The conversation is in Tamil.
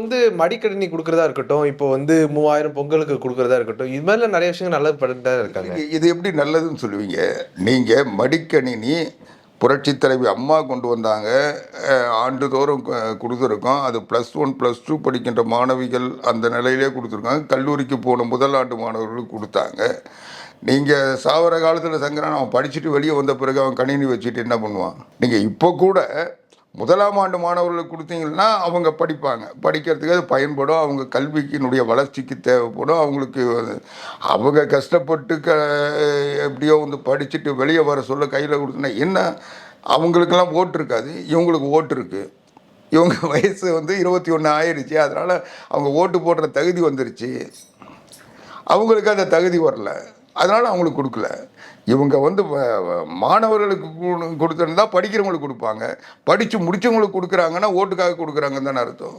வந்து மடிக்கணினி குடுக்குறதா இருக்கட்டும், இப்போ வந்து 3000 பொங்கலுக்கு குடுக்குறதா இருக்கட்டும், இது மாதிரிலாம் நெறைய விஷயங்கள் நல்லது பண்ணிட்டு தான் இருக்காங்க. இது எப்படி நல்லதுன்னு சொல்லுவீங்க? நீங்க மடிக்கணினி புரட்சித் தலைவி அம்மா கொண்டு வந்தாங்க. ஆண்டுதோறும் குடுத்துருக்கோம். அது +1, +2 படிக்கின்ற மாணவிகள் அந்த நிலையிலே குடுத்துருக்காங்க. கல்லூரிக்கு போன முதல் ஆண்டு மாணவர்களுக்கு குடுத்தாங்க. நீங்க சாவர காலத்துல சங்கரன் அவன் படிச்சுட்டு வெளிய வந்த பிறகு அவன் கணினி வச்சுட்டு என்ன பண்ணுவான்? நீங்க இப்போ கூட முதலாம் ஆண்டு மாணவர்களுக்கு கொடுத்தீங்கன்னா அவங்க படிப்பாங்க. படிக்கிறதுக்கு அது பயன்படும். அவங்க கல்விக்கினுடைய வளர்ச்சிக்கு தேவைப்படும். அவங்களுக்கு அவங்க கஷ்டப்பட்டு எப்படியோ வந்து படிச்சுட்டு வெளியே வர சொல்ல கையில் கொடுத்தோன்னா என்ன, அவங்களுக்கெல்லாம் ஓட்டு இருக்காது. இவங்களுக்கு ஓட்டு இருக்கு. இவங்க வயசு வந்து 21 ஆயிடுச்சு. அதனால் அவங்க ஓட்டு போடுற தகுதி வந்துருச்சு. அவங்களுக்கு அந்த தகுதி வரல. அதனால் அவங்களுக்கு கொடுக்கல. இவங்க வந்து மாணவர்களுக்கு கொடுத்துருந்தா படிக்கிறவங்களுக்கு கொடுப்பாங்க. படித்து முடித்தவங்களுக்கு கொடுக்குறாங்கன்னா ஓட்டுக்காக கொடுக்குறாங்கன்னு தானே அர்த்தம்.